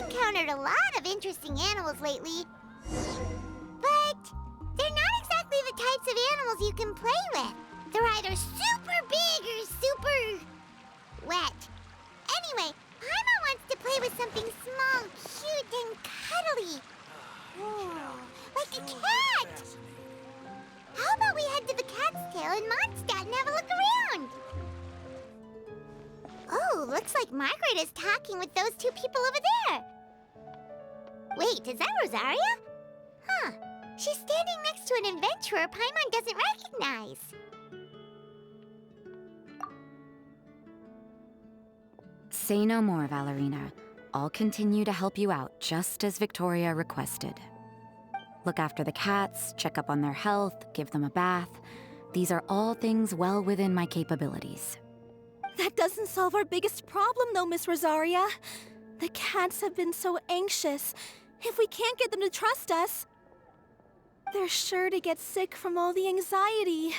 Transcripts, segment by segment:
encountered a lot of interesting animals lately. But they're not exactly the types of animals you can play with. They're either super big or super wet. Anyway, Paimon wants to play with something small, cute, and cuddly. Like a cat! How about we head to the Cat's Tail in Mondstadt and have a look around? Oh, looks like Margaret is talking with those two people over there. Wait, is that Rosaria? Huh. She's standing next to an adventurer Paimon doesn't recognize. Say no more, Valerina. I'll continue to help you out, just as Victoria requested. Look after the cats, check up on their health, give them a bath. These are all things well within my capabilities. That doesn't solve our biggest problem, though, Miss Rosaria. The cats have been so anxious. If we can't get them to trust us, they're sure to get sick from all the anxiety.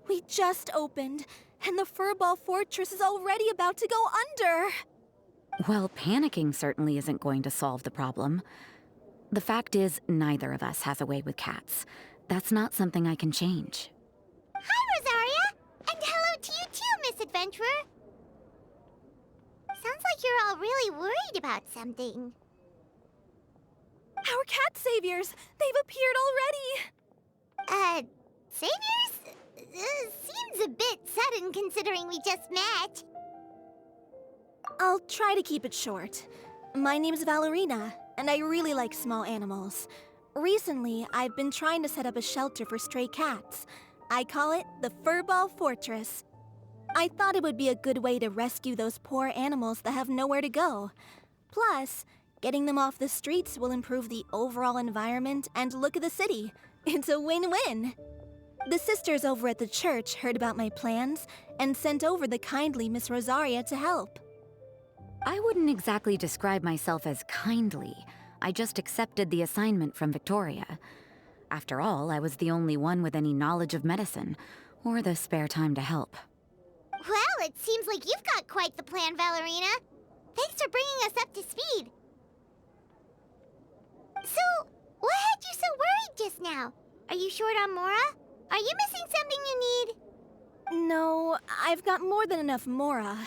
We just opened, and the Furball fortress is already about to go under. Well, panicking certainly isn't going to solve the problem. The fact is, neither of us has a way with cats. That's not something I can change. Hi, Rosaria! And hello to you too, Miss Adventurer! Sounds like you're all really worried about something. Our cat saviors! They've appeared already! Saviors? Seems a bit sudden considering we just met. I'll try to keep it short. My name's Valerina, and I really like small animals. Recently, I've been trying to set up a shelter for stray cats. I call it the Furball Fortress. I thought it would be a good way to rescue those poor animals that have nowhere to go. Plus, getting them off the streets will improve the overall environment and look of the city. It's a win-win. The sisters over at the church heard about my plans and sent over the kindly Miss Rosaria to help. I wouldn't exactly describe myself as kindly. I just accepted the assignment from Victoria. After all, I was the only one with any knowledge of medicine, or the spare time to help. Well, it seems like you've got quite the plan, Valerina. Thanks for bringing us up to speed. So, what had you so worried just now? Are you short on Mora? Are you missing something you need? No, I've got more than enough Mora.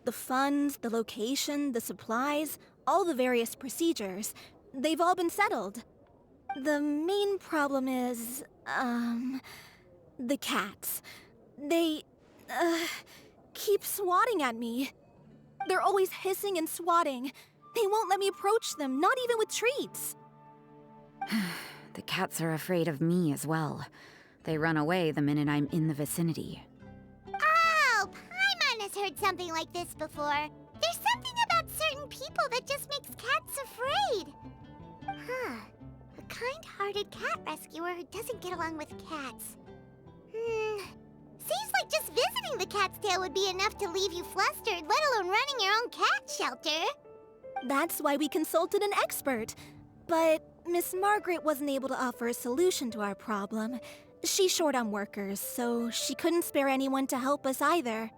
The funds, the location, the supplies, all the various procedures. They've all been settled. The main problem is, the cats. They, keep swatting at me. They're always hissing and swatting. They won't let me approach them, not even with treats. The cats are afraid of me as well. They run away the minute I'm in the vicinity. Oh, Paimon has heard something like this before. There's something about certain people that just makes cats afraid. Huh. A kind-hearted cat rescuer who doesn't get along with cats. Seems like just visiting the Cat's Tail would be enough to leave you flustered, let alone running your own cat shelter. That's why we consulted an expert. But Miss Margaret wasn't able to offer a solution to our problem. She's short on workers, so she couldn't spare anyone to help us either.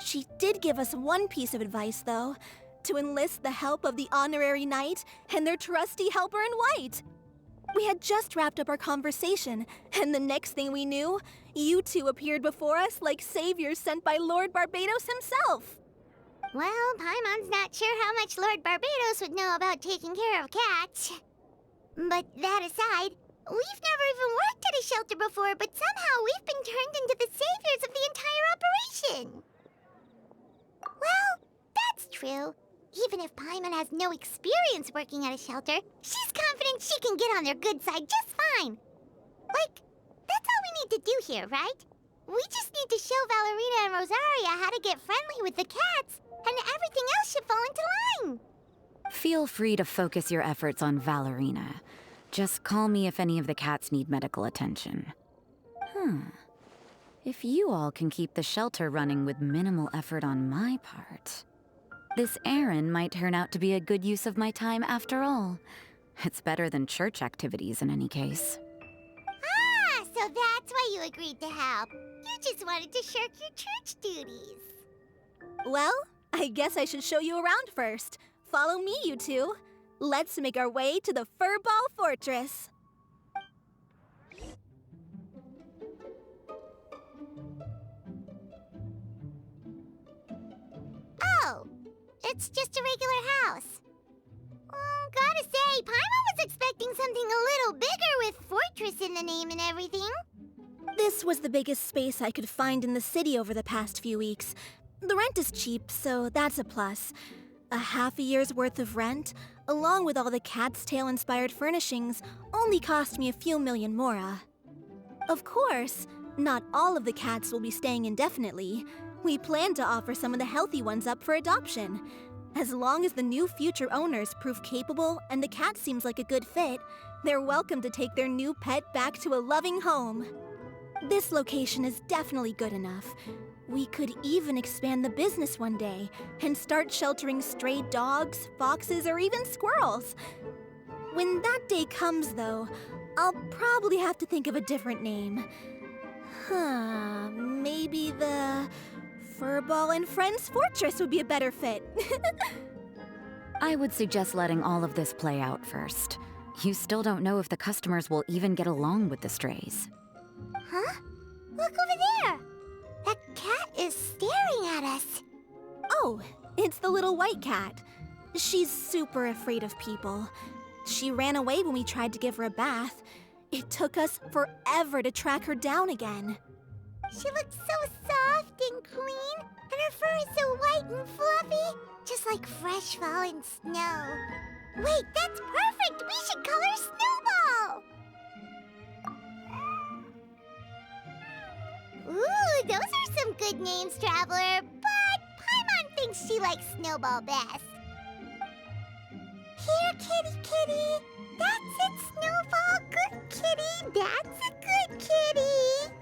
She did give us one piece of advice, though, to enlist the help of the Honorary Knight and their trusty helper in white. We had just wrapped up our conversation, and the next thing we knew, you two appeared before us like saviors sent by Lord Barbados himself. Well, Paimon's not sure how much Lord Barbados would know about taking care of cats. But that aside, we've never even worked at a shelter before, but somehow we've been turned into the saviors of the entire operation. Well, that's true. Even if Paimon has no experience working at a shelter, she's confident she can get on their good side just fine. Like, that's all we need to do here, right? We just need to show Valerina and Rosaria how to get friendly with the cats, and everything else should fall into line. Feel free to focus your efforts on Valerina. Just call me if any of the cats need medical attention. If you all can keep the shelter running with minimal effort on my part, this errand might turn out to be a good use of my time after all. It's better than church activities in any case. Ah, so that's why you agreed to help. You just wanted to shirk your church duties. Well, I guess I should show you around first. Follow me, you two. Let's make our way to the Furball Fortress. Oh, it's just a regular house. Gotta say, Paimon was expecting something a little bigger with fortress in the name and everything. This was the biggest space I could find in the city over the past few weeks. The rent is cheap, so that's a plus. A half a year's worth of rent, along with all the Cat's Tail-inspired furnishings, only cost me a few million mora. Of course, not all of the cats will be staying indefinitely. We plan to offer some of the healthy ones up for adoption. As long as the new future owners prove capable and the cat seems like a good fit, they're welcome to take their new pet back to a loving home. This location is definitely good enough. We could even expand the business one day and start sheltering stray dogs, foxes, or even squirrels. When that day comes, though, I'll probably have to think of a different name. Maybe the Furball and Friends Fortress would be a better fit. I would suggest letting all of this play out first. You still don't know if the customers will even get along with the strays. Huh? Look over there! That cat is staring at us. Oh, it's the little white cat. She's super afraid of people. She ran away when we tried to give her a bath. It took us forever to track her down again. She looks so soft and clean, and her fur is so white and fluffy, just like fresh fallen snow. Wait, that's perfect! We should call her Snowball! Ooh, those are some good names, Traveler, but Paimon thinks she likes Snowball best. Here, kitty kitty! That's it, Snowball! Good kitty! That's a good kitty!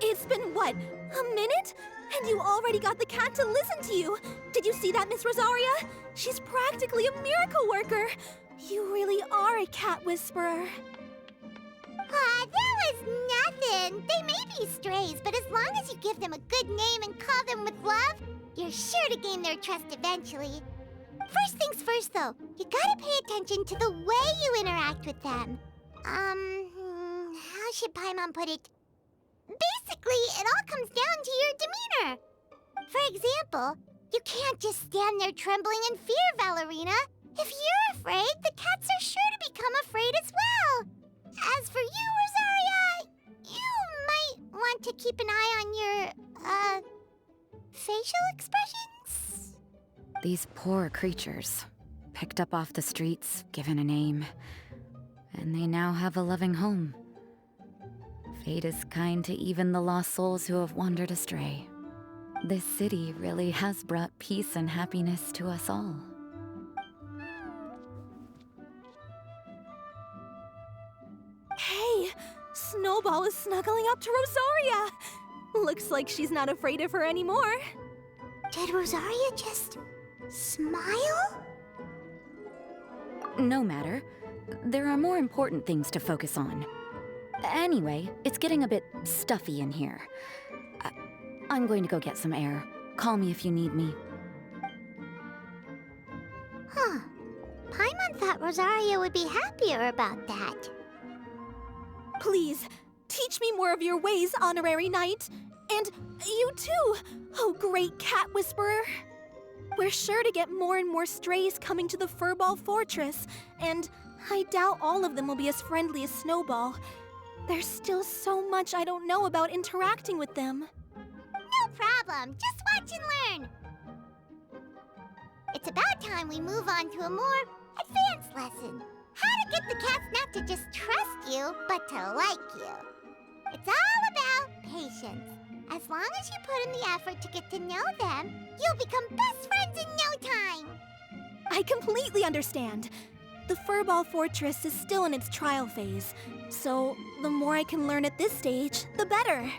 It's been, what, a minute? And you already got the cat to listen to you! Did you see that, Miss Rosaria? She's practically a miracle worker! You really are a cat whisperer. That was nothing! They may be strays, but as long as you give them a good name and call them with love, you're sure to gain their trust eventually. First things first, though, you gotta pay attention to the way you interact with them. How should Paimon put it? Basically, it all comes down to your demeanor. For example, you can't just stand there trembling in fear, Valerina. If you're afraid, the cats are sure to become afraid as well. As for you, Rosaria, you might want to keep an eye on your, facial expressions. These poor creatures, picked up off the streets, given a name, and they now have a loving home. Fate is kind to even the lost souls who have wandered astray. This city really has brought peace and happiness to us all. Hey, Snowball is snuggling up to Rosaria. Looks like she's not afraid of her anymore. Did Rosaria just smile? No matter. There are more important things to focus on. Anyway, it's getting a bit stuffy in here. I'm going to go get some air. Call me if you need me. Huh. Paimon thought Rosaria would be happier about that. Please, teach me more of your ways, Honorary Knight. And you too, oh great cat whisperer. We're sure to get more and more strays coming to the Furball Fortress, and I doubt all of them will be as friendly as Snowball. There's still so much I don't know about interacting with them. No problem. Just watch and learn. It's about time we move on to a more advanced lesson. How to get the cats not to just trust you, but to like you. It's all about patience. As long as you put in the effort to get to know them, you'll become best friends in no time. I completely understand. The Furball Fortress is still in its trial phase, so the more I can learn at this stage, the better.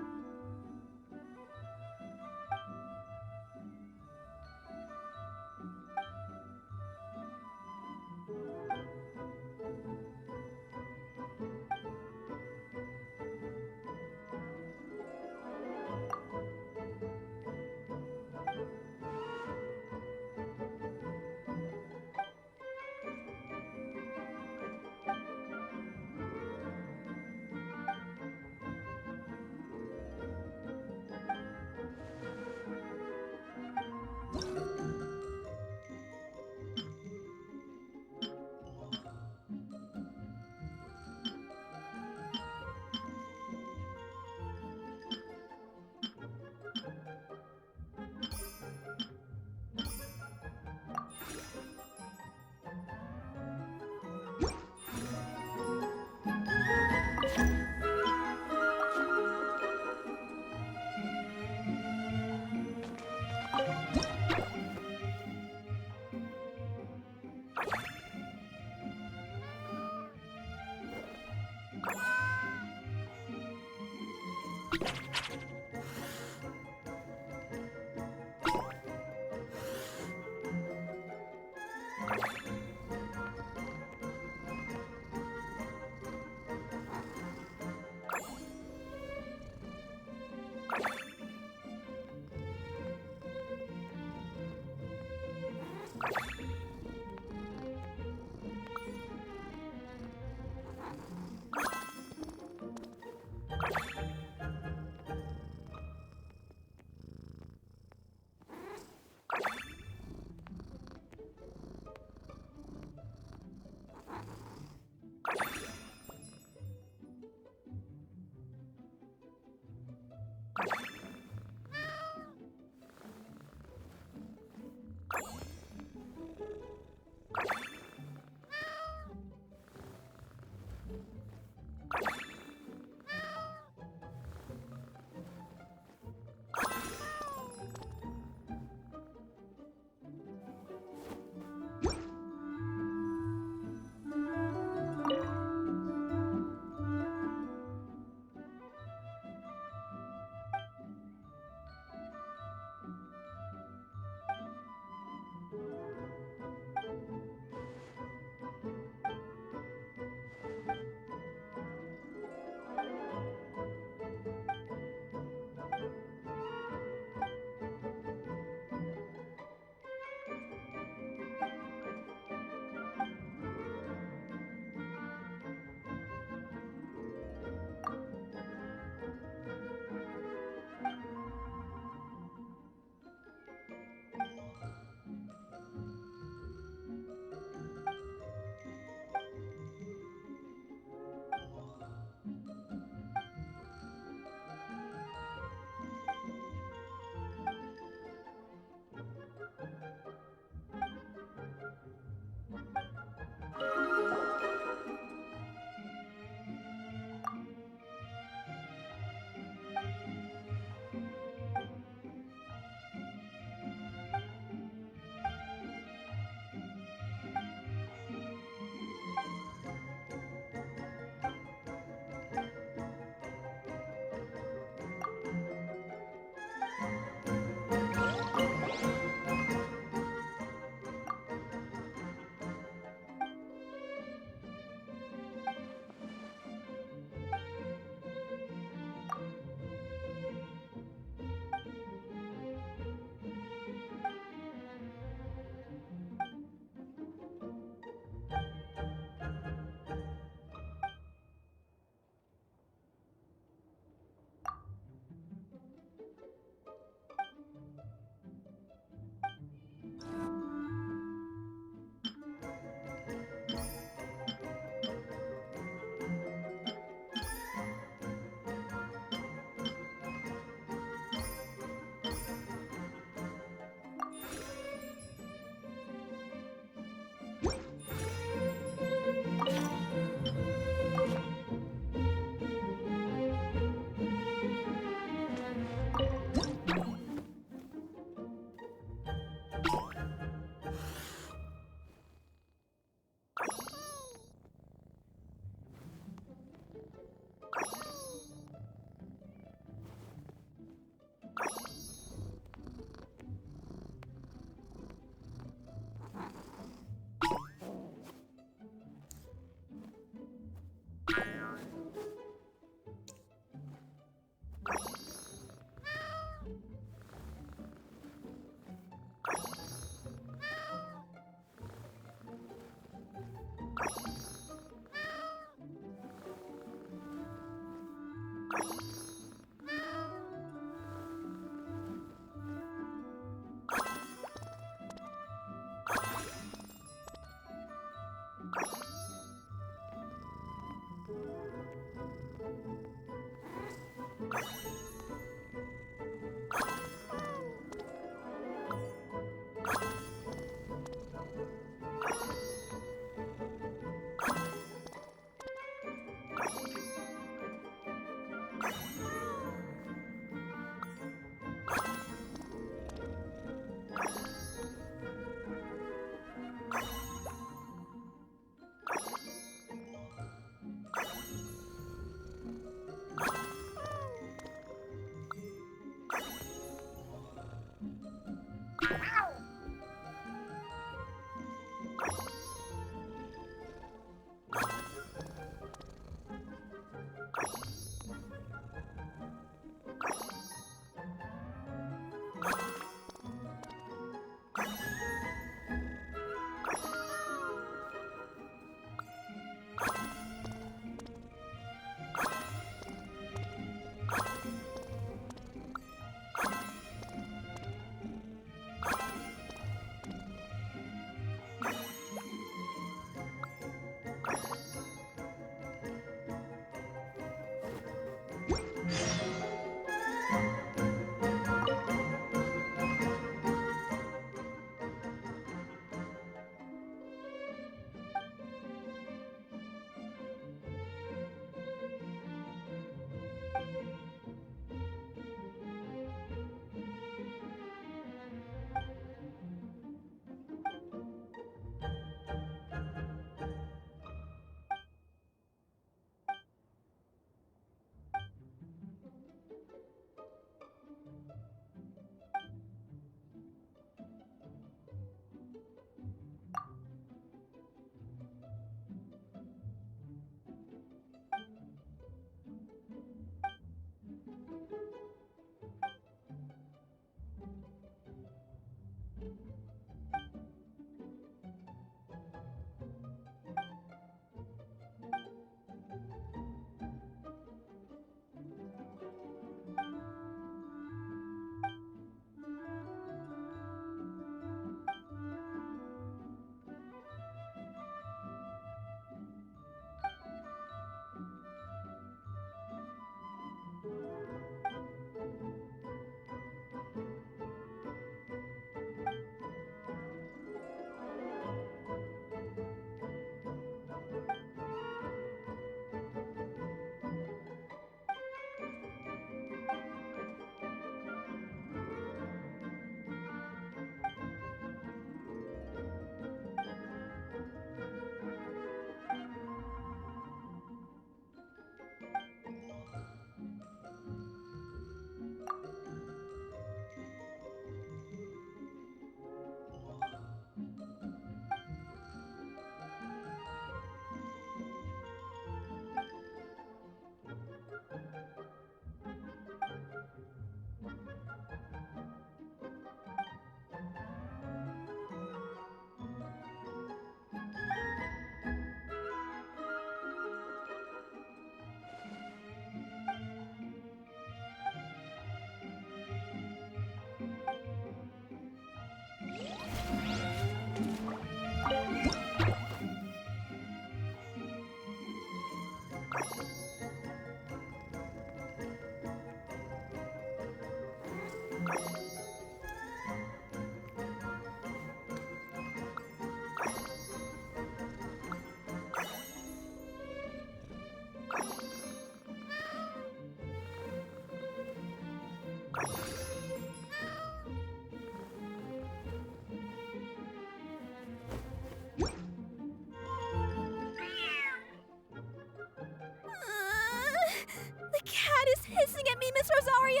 The cat is hissing at me, Miss Rosaria!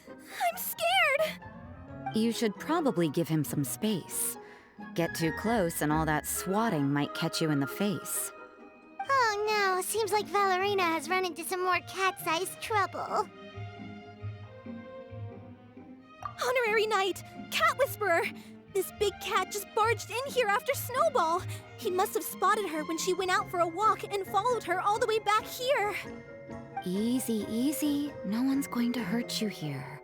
I'm scared! You should probably give him some space. Get too close and all that swatting might catch you in the face. Oh no, seems like Valerina has run into some more cat-sized trouble. Honorary Knight! Cat Whisperer! This big cat just barged in here after Snowball! He must have spotted her when she went out for a walk and followed her all the way back here! Easy, easy. No one's going to hurt you here.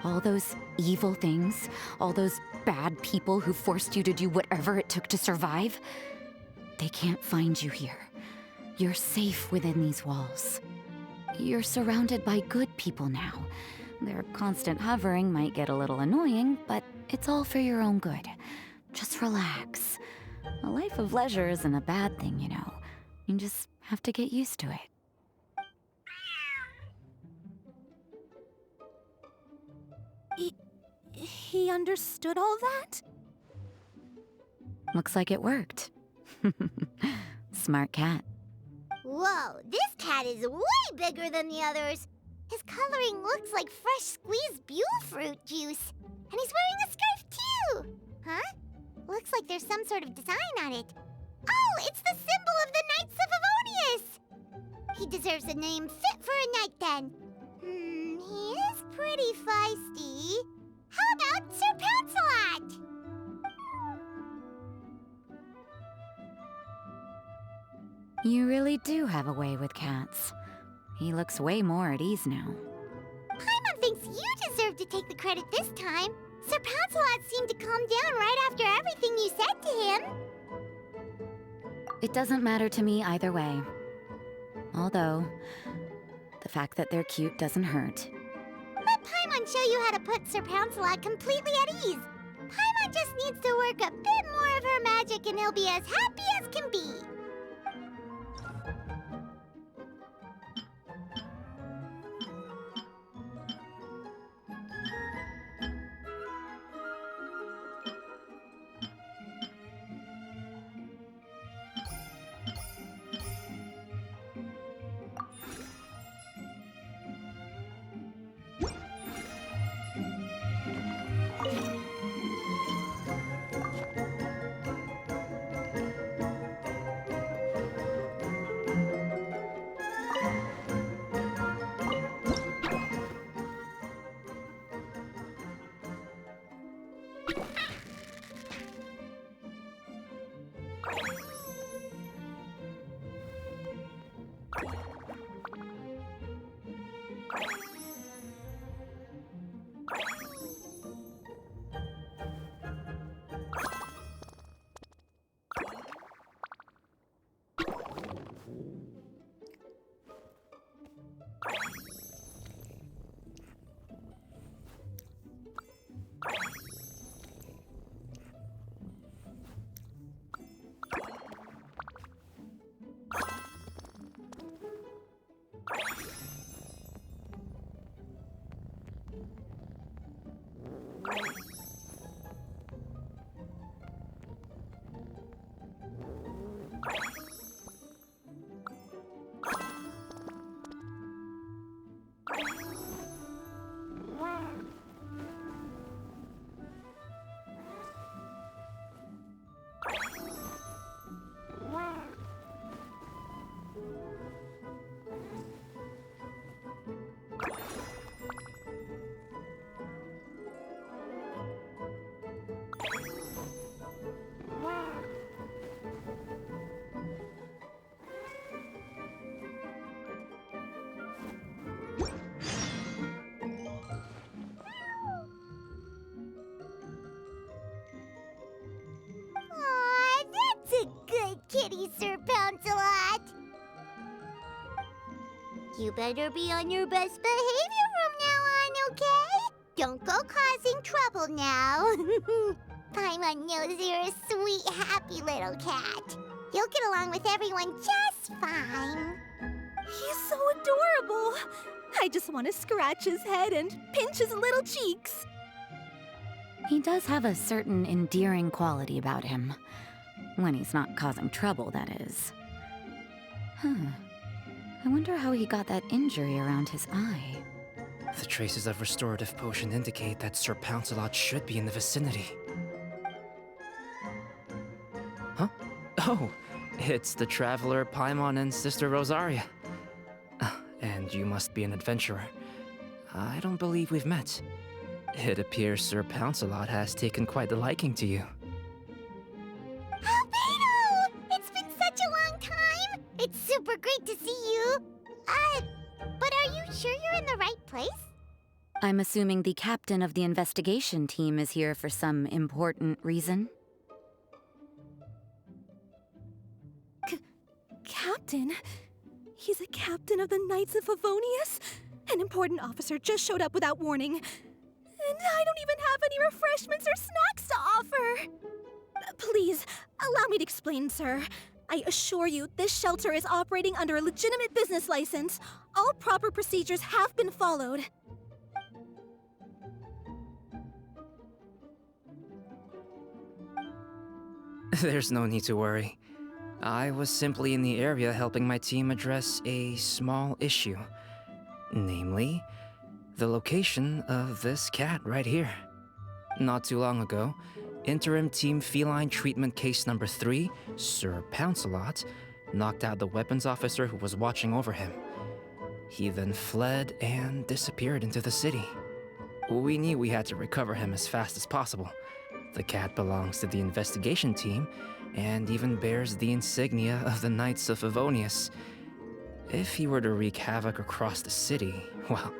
All those evil things, all those bad people who forced you to do whatever it took to survive, they can't find you here. You're safe within these walls. You're surrounded by good people now. Their constant hovering might get a little annoying, but it's all for your own good. Just relax. A life of leisure isn't a bad thing, you know. You just have to get used to it. He understood all that? Looks like it worked. Smart cat. Whoa, this cat is way bigger than the others. His coloring looks like fresh squeezed Bulle fruit juice. And he's wearing a scarf too! Huh? Looks like there's some sort of design on it. Oh, it's the symbol of the Knights of Favonius! He deserves a name fit for a knight then. He is pretty feisty. How about Sir Pouncelot? You really do have a way with cats. He looks way more at ease now. Paimon thinks you deserve to take the credit this time. Sir Pouncelot seemed to calm down right after everything you said to him. It doesn't matter to me either way. Although, the fact that they're cute doesn't hurt. Let Paimon show you how to put Sir Pouncelot completely at ease. Paimon just needs to work a bit more of her magic and he'll be as happy as can be. kitty, Sir Pouncelot. You better be on your best behavior from now on, okay? Don't go causing trouble now. Paimon knows you're a sweet, happy little cat. You'll get along with everyone just fine. He's so adorable. I just want to scratch his head and pinch his little cheeks. He does have a certain endearing quality about him. When he's not causing trouble, that is. I wonder how he got that injury around his eye. The traces of restorative potion indicate that Sir Pouncelot should be in the vicinity. Huh? Oh, it's the traveler Paimon and Sister Rosaria. And you must be an adventurer. I don't believe we've met. It appears Sir Pouncelot has taken quite the liking to you. Albedo! It's been such a long time! It's super great to see you. But are you sure you're in the right place? I'm assuming the captain of the investigation team is here for some important reason? Captain? He's a captain of the Knights of Favonius? An important officer just showed up without warning. And I don't even have any refreshments or snacks to offer. Please, allow me to explain, sir. I assure you, this shelter is operating under a legitimate business license. All proper procedures have been followed. There's no need to worry. I was simply in the area helping my team address a small issue. Namely, the location of this cat right here. Not too long ago, Interim Team Feline Treatment Case Number 3, Sir Pouncelot, knocked out the weapons officer who was watching over him. He then fled and disappeared into the city. We knew we had to recover him as fast as possible. The cat belongs to the investigation team and even bears the insignia of the Knights of Favonius. If he were to wreak havoc across the city, well,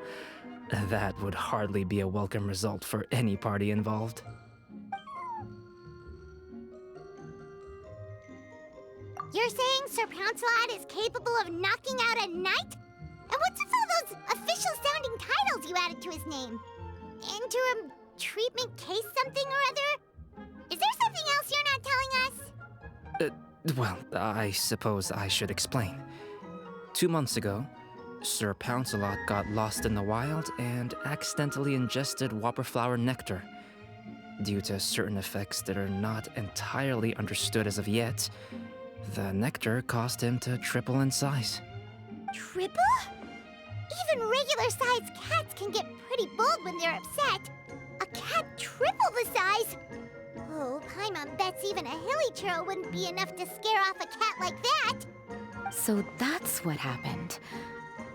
that would hardly be a welcome result for any party involved. You're saying Sir Pouncelot is capable of knocking out a knight? And what's with all those official-sounding titles you added to his name? Interim treatment case something or other? Is there something else you're not telling us? Well, I suppose I should explain. 2 months ago, Sir Pouncelot got lost in the wild and accidentally ingested whopperflower nectar. Due to certain effects that are not entirely understood as of yet, the nectar caused him to triple in size. Triple? Even regular-sized cats can get pretty bold when they're upset. A cat triple the size? Oh, Paimon bets even a hilly churl wouldn't be enough to scare off a cat like that. So that's what happened.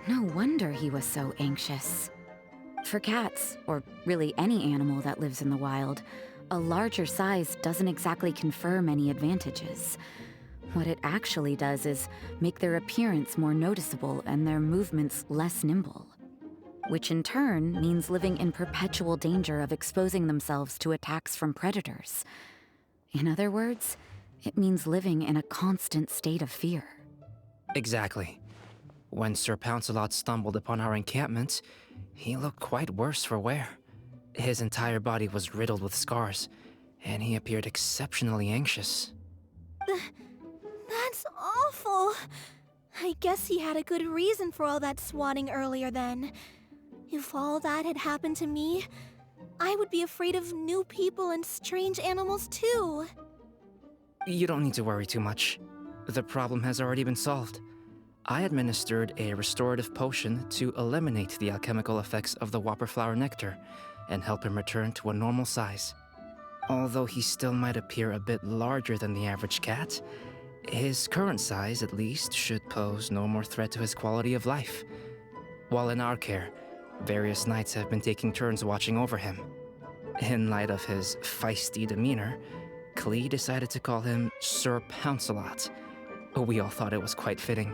No wonder he was so anxious. For cats, or really any animal that lives in the wild, a larger size doesn't exactly confer many advantages. What it actually does is make their appearance more noticeable and their movements less nimble. Which in turn means living in perpetual danger of exposing themselves to attacks from predators. In other words, it means living in a constant state of fear. Exactly. When Sir Pouncelot stumbled upon our encampment, he looked quite worse for wear. His entire body was riddled with scars, and he appeared exceptionally anxious. That's awful. I guess he had a good reason for all that swatting earlier then. If all that had happened to me, I would be afraid of new people and strange animals too. You don't need to worry too much. The problem has already been solved. I administered a restorative potion to eliminate the alchemical effects of the whopperflower nectar and help him return to a normal size. Although he still might appear a bit larger than the average cat, his current size, at least, should pose no more threat to his quality of life. While in our care, various knights have been taking turns watching over him. In light of his feisty demeanor, Klee decided to call him Sir Pouncelot. We all thought it was quite fitting.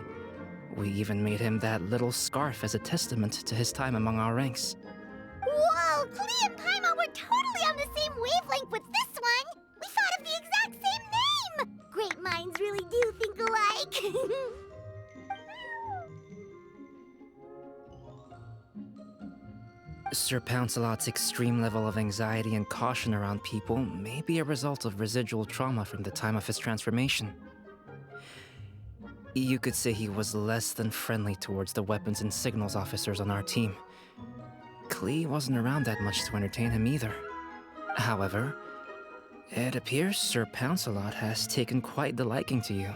We even made him that little scarf as a testament to his time among our ranks. Whoa, Klee and Paimon were totally on the same wavelength with this one! We thought of the exact same name! Great minds really do Sir Pouncelot's extreme level of anxiety and caution around people may be a result of residual trauma from the time of his transformation. You could say he was less than friendly towards the weapons and signals officers on our team. Klee wasn't around that much to entertain him either. However, it appears Sir Pouncelot has taken quite the liking to you.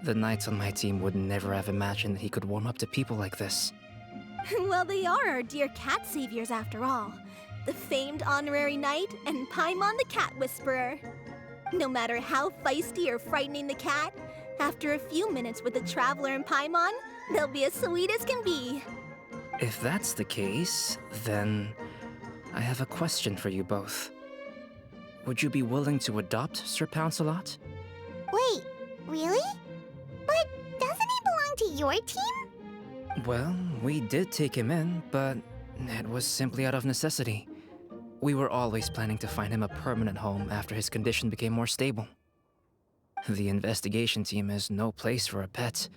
The knights on my team would never have imagined that he could warm up to people like this. Well, they are our dear cat saviors after all. The famed honorary knight and Paimon the cat whisperer. No matter how feisty or frightening the cat, after a few minutes with the traveler and Paimon, they'll be as sweet as can be. If that's the case, then I have a question for you both. Would you be willing to adopt Sir Pouncelot? Wait, really? But doesn't he belong to your team? Well, we did take him in, but it was simply out of necessity. We were always planning to find him a permanent home after his condition became more stable. The investigation team is no place for a pet,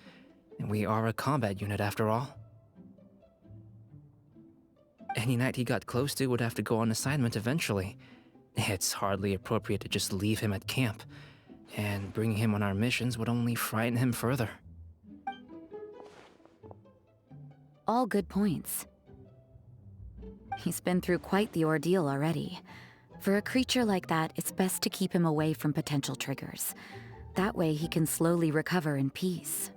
and we are a combat unit after all. Any knight he got close to would have to go on assignment eventually. It's hardly appropriate to just leave him at camp, and bringing him on our missions would only frighten him further. All good points. He's been through quite the ordeal already. For a creature like that, it's best to keep him away from potential triggers. That way he can slowly recover in peace.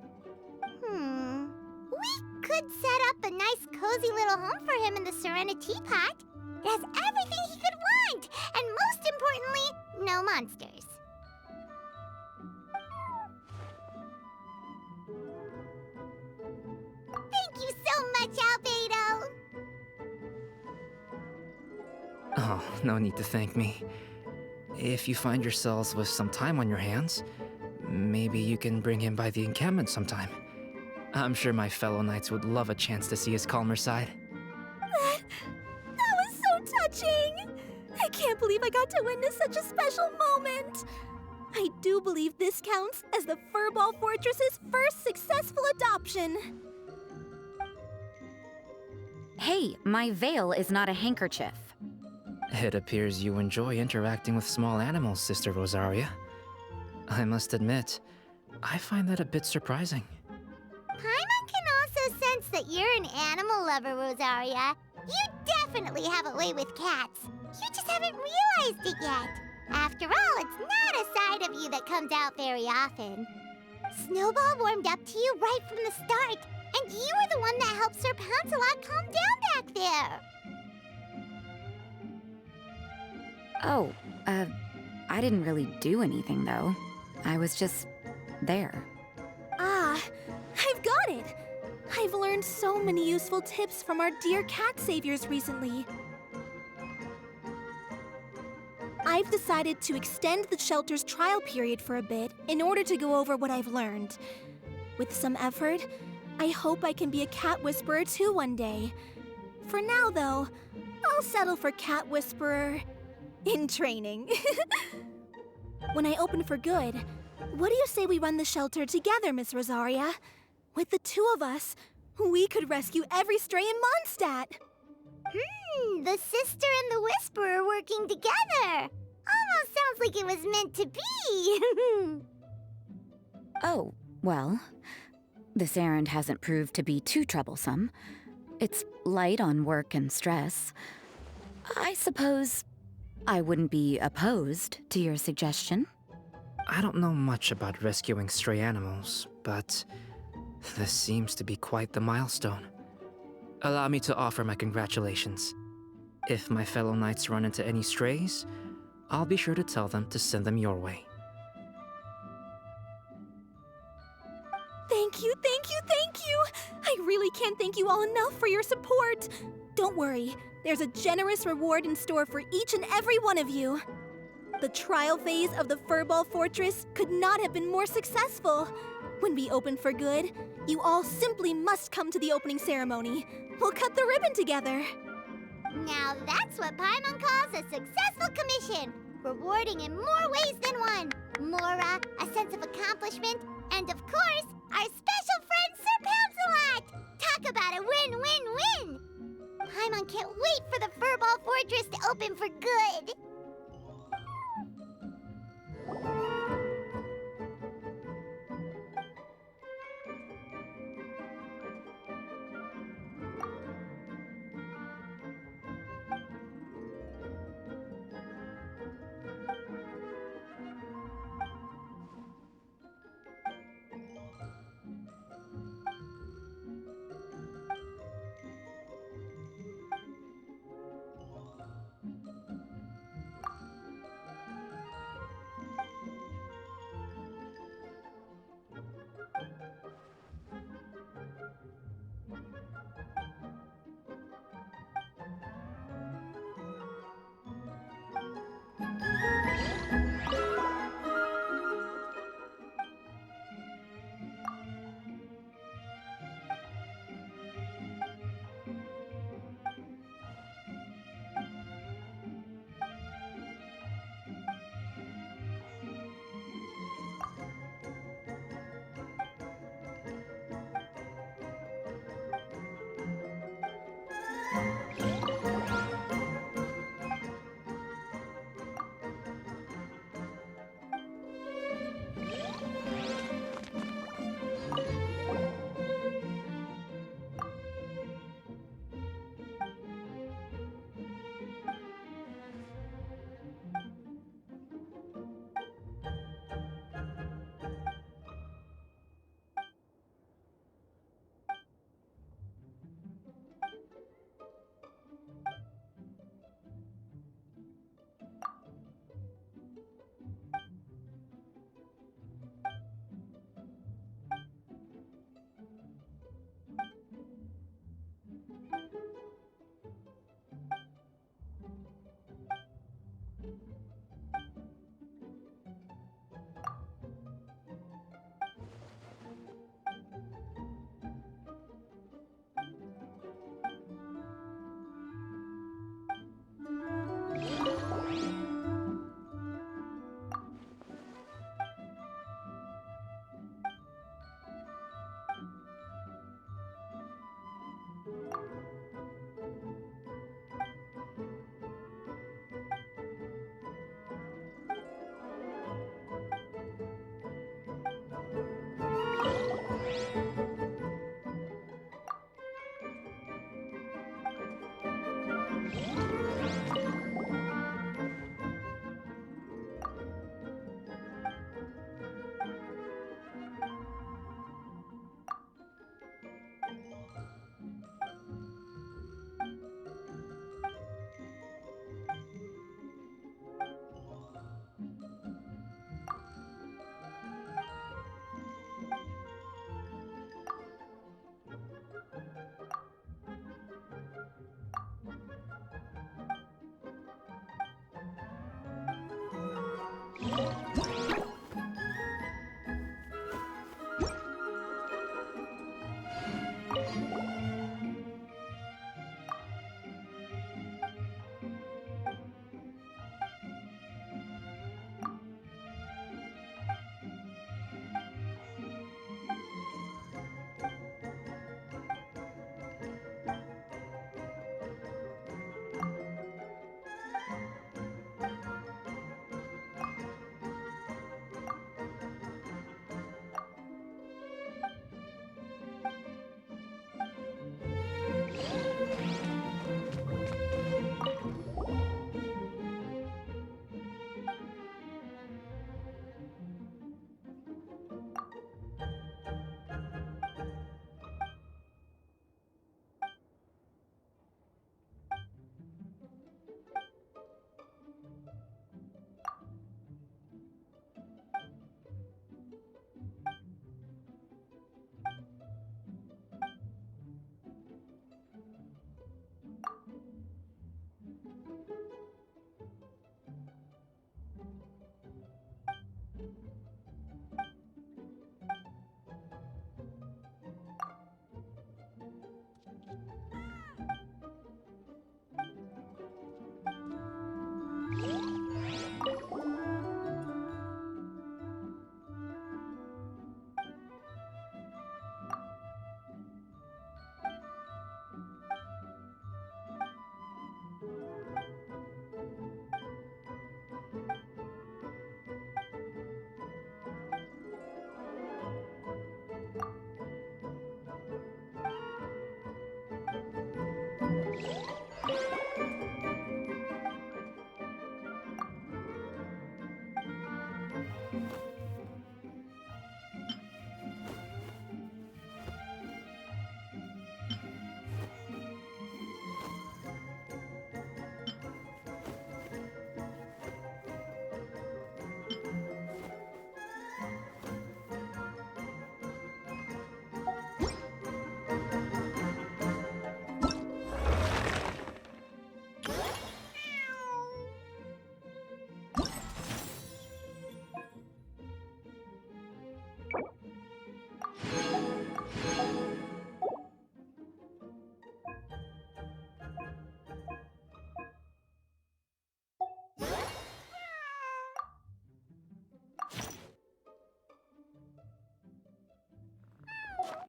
We could set up a nice cozy little home for him in the Serenity Pot. It has everything he could want, and most importantly, no monsters. Thank you so much, Albedo! Oh, no need to thank me. If you find yourselves with some time on your hands, maybe you can bring him by the encampment sometime. I'm sure my fellow knights would love a chance to see his calmer side. That was so touching! I can't believe I got to witness such a special moment! I do believe this counts as the Furball Fortress's first successful adoption. Hey, my veil is not a handkerchief. It appears you enjoy interacting with small animals, Sister Rosaria. I must admit, I find that a bit surprising. Paimon can also sense that you're an animal lover, Rosaria. You definitely have a way with cats. You just haven't realized it yet. After all, it's not a side of you that comes out very often. Snowball warmed up to you right from the start, and you were the one that helped Sir Pouncelot calm down back there. Oh, I didn't really do anything though. I was just there. Ah, I've got it! I've learned so many useful tips from our dear cat saviors recently. I've decided to extend the shelter's trial period for a bit in order to go over what I've learned. With some effort, I hope I can be a cat whisperer too one day. For now, though, I'll settle for cat whisperer in training. When I open for good, what do you say we run the shelter together, Miss Rosaria? With the two of us, we could rescue every stray in Mondstadt. The sister and the whisperer working together. Almost sounds like it was meant to be. Oh, well, this errand hasn't proved to be too troublesome. It's light on work and stress. I suppose I wouldn't be opposed to your suggestion. I don't know much about rescuing stray animals, but this seems to be quite the milestone. Allow me to offer my congratulations. If my fellow knights run into any strays, I'll be sure to tell them to send them your way. Thank you, thank you, thank you! I really can't thank you all enough for your support. Don't worry, there's a generous reward in store for each and every one of you. The trial phase of the Furball Fortress could not have been more successful. When we open for good, you all simply must come to the opening ceremony. We'll cut the ribbon together. Now that's what Paimon calls a successful commission. Rewarding in more ways than one. Mora, a sense of accomplishment, and of course, our special friend Sir Pouncelot! Talk about a win-win-win! Paimon can't wait for the Furball Fortress to open for good.